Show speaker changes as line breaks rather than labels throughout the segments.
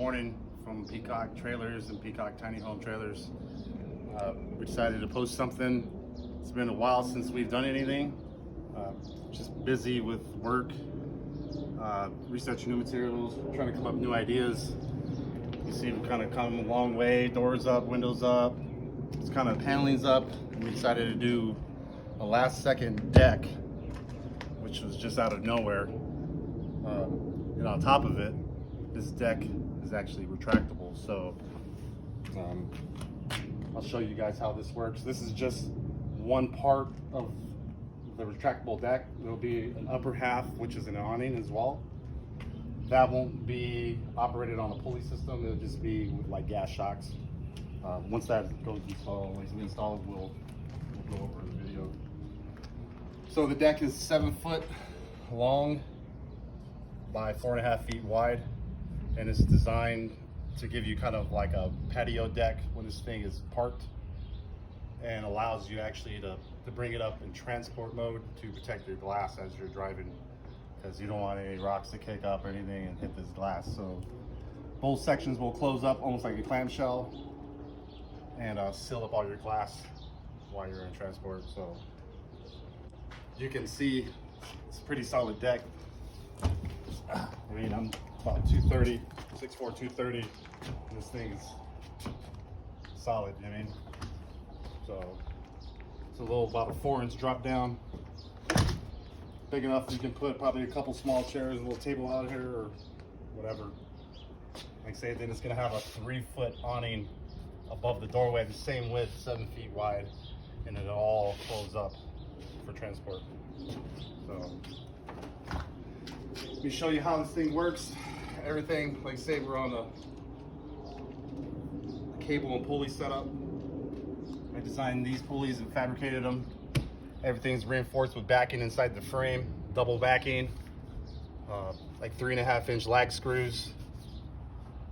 morning from Peacock Trailers and Peacock Tiny Home Trailers. We decided to post something. It's been a while since we've done anything. Just busy with work, researching new materials, trying to come up with new ideas. You see we've kind of come a long way, doors up, windows up, it's kind of paneling's up. And we decided to do a last second deck, which was just out of nowhere. And on top of it, this deck is actually retractable. So I'll show you guys how this works. This is just one part of the retractable deck. There'll be an upper half, which is an awning as well. That won't be operated on a pulley system. It'll just be with like gas shocks. Once that goes installed, we'll go over the video. So the deck is 7 foot long by 4.5 feet wide, and it's designed to give you kind of like a patio deck when this thing is parked, and allows you actually to bring it up in transport mode to protect your glass as you're driving, because you don't want any rocks to kick up or anything and hit this glass. So both sections will close up almost like a clamshell and seal up all your glass while you're in transport. So you can see it's a pretty solid deck. I mean, I'm about 230, 6'4", 230, and this thing is solid, you know what I mean? So it's a little, about a 4-inch drop down. Big enough you can put probably a couple small chairs, a little table out here or whatever. Like I say, then it's gonna have a 3-foot awning above the doorway, the same width, 7 feet wide, and it all closes up for transport. So let me show you how this thing works. Everything, like I say, we're on a cable and pulley setup. I designed these pulleys and fabricated them. Everything's reinforced with backing inside the frame, double backing, like 3.5-inch lag screws.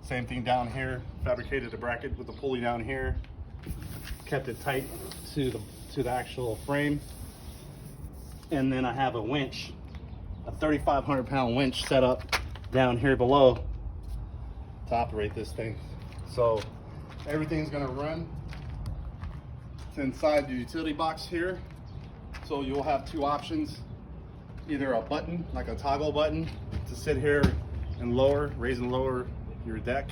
Same thing down here, fabricated a bracket with the pulley down here, kept it tight to the actual frame. And then I have a winch, a 3,500 pound winch set up down here below to operate this thing. So everything's gonna run. It's inside the utility box here. So you'll have two options, either a button, like a toggle button to sit here and raise and lower your deck,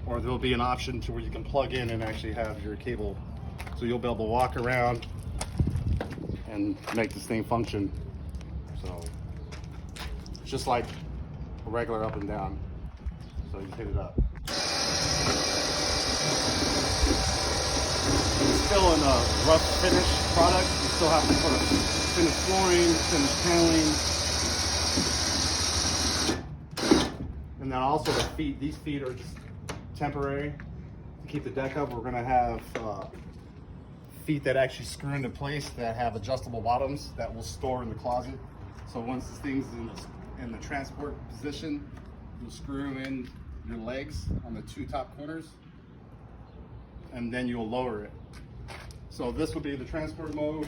or there'll be an option to where you can plug in and actually have your cable. So you'll be able to walk around and make this thing function. So it's just like a regular up and down. So you hit it up. It's still in a rough finish product. You still have to put a finished flooring, finished paneling. And then also the feet. These feet are just temporary to keep the deck up. We're gonna have feet that actually screw into place that have adjustable bottoms that will store in the closet. So once this thing's in the transport position, you'll screw in your legs on the 2 top corners, and then you'll lower it. So this would be the transport mode.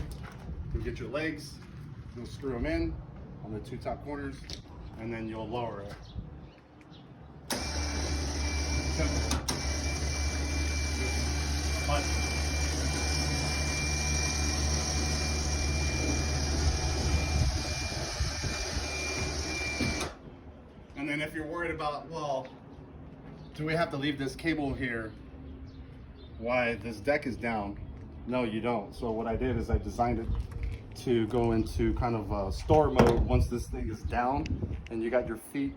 You'll get your legs, you'll screw them in on the 2 top corners, and then you'll lower it. Simple. And then if you're worried about, well, do we have to leave this cable here while this deck is down? No, you don't. So what I did is I designed it to go into kind of a store mode once this thing is down and you got your feet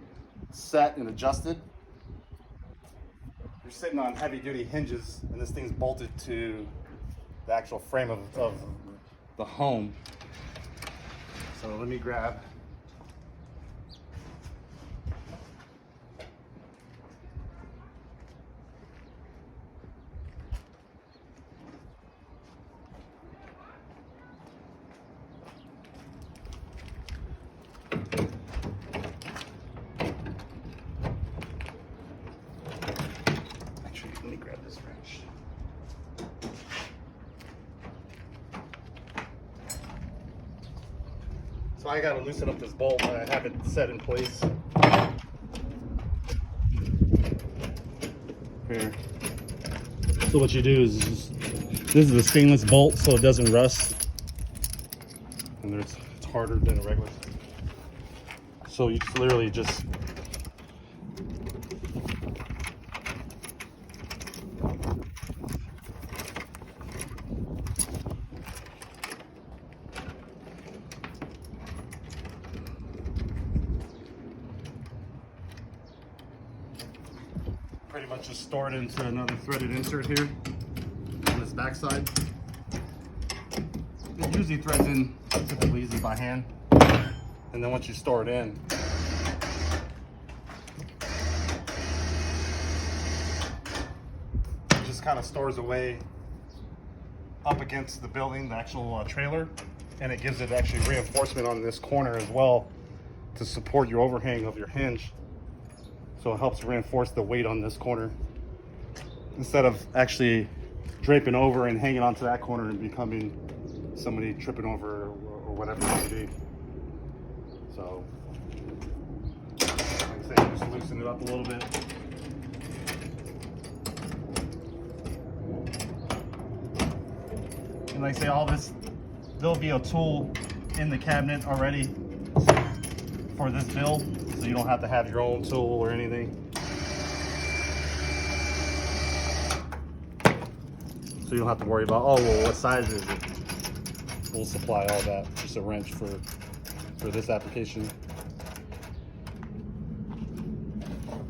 set and adjusted. You're sitting on heavy duty hinges and this thing's bolted to the actual frame of the home. So let me grab this wrench. So I gotta loosen up this bolt, but I have it set in place. here. So what you do is this is a stainless bolt, so it doesn't rust, and it's harder than a regular. So you just literally just pretty much just store it into another threaded insert here on this back side. It usually threads in typically easy by hand, and then once you store it in, it just kind of stores away up against the building, the actual trailer, and it gives it actually reinforcement on this corner as well to support your overhang of your hinge. So it helps reinforce the weight on this corner instead of actually draping over and hanging onto that corner and becoming somebody tripping over or whatever it may be. So, like I say, just loosen it up a little bit. And like I say, all this, there'll be a tool in the cabinet already for this build, so you don't have to have your own tool or anything. So you don't have to worry about, oh, well, what size is it? We'll supply all that, just a wrench for this application.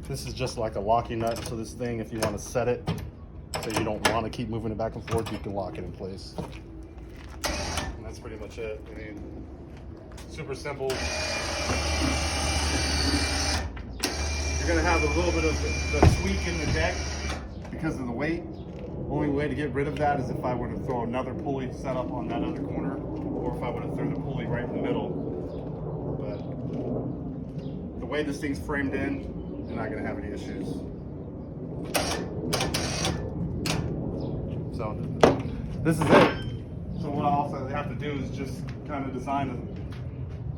This is just like a locking nut, so this thing, if you want to set it so you don't want to keep moving it back and forth, you can lock it in place. And that's pretty much it. I mean, super simple. You're gonna have a little bit of the tweak in the deck because of the weight. Only way to get rid of that is if I were to throw another pulley set up on that other corner, or if I were to throw the pulley right in the middle. But the way this thing's framed in, you're not gonna have any issues. So this is it. So what I also have to do is just kind of design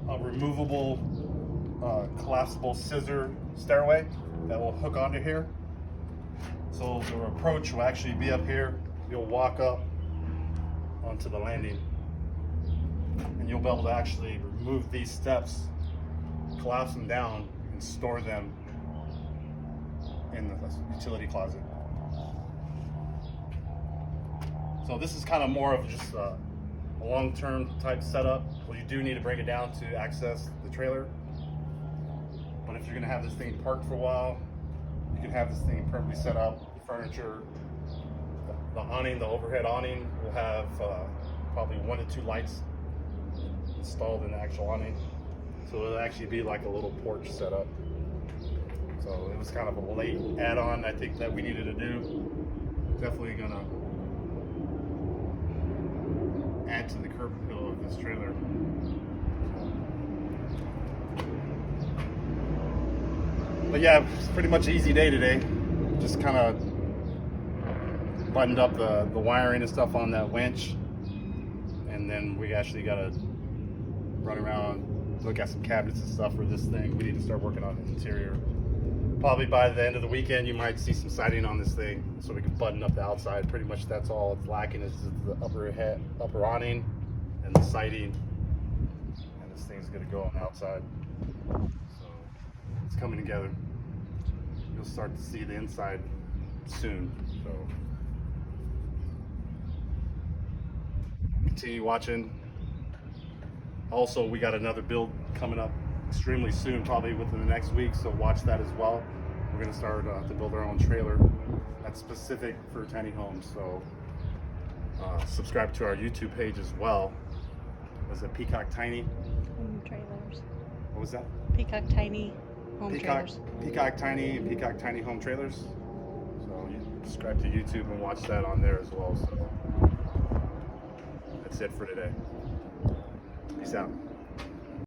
a removable, collapsible scissor stairway that will hook onto here. So the approach will actually be up here. You'll walk up onto the landing, and you'll be able to actually remove these steps, collapse them down, and store them in the utility closet. So this is kind of more of just a long-term type setup. Well, you do need to bring it down to access the trailer. But if you're gonna have this thing parked for a while, you can have this thing perfectly set up. Furniture, the awning, the overhead awning will have probably 1 to 2 lights installed in the actual awning. So it'll actually be like a little porch setup. So it was kind of a late add-on I think that we needed to do. Definitely gonna add to the curb appeal of this trailer. But yeah, it's pretty much an easy day today. Just kind of buttoned up the wiring and stuff on that winch, and then we actually got to run around, look at some cabinets and stuff for this thing. We need to start working on the interior. Probably by the end of the weekend you might see some siding on this thing, so we can button up the outside. Pretty much that's all it's lacking is the upper awning and the siding, and this thing's going to go on the outside. So it's coming together. You'll start to see the inside soon. So continue watching. Also, we got another build coming up extremely soon, probably within the next week, so watch that as well. We're going to start to build our own trailer that's specific for tiny homes. So subscribe to our YouTube page as well. Was it Peacock Tiny
Home Trailers?
What was that?
Peacock Tiny Home Trailers.
Peacock Tiny and Peacock Tiny Home Trailers. So you subscribe to YouTube and watch that on there as well. So that's it for today. Peace out.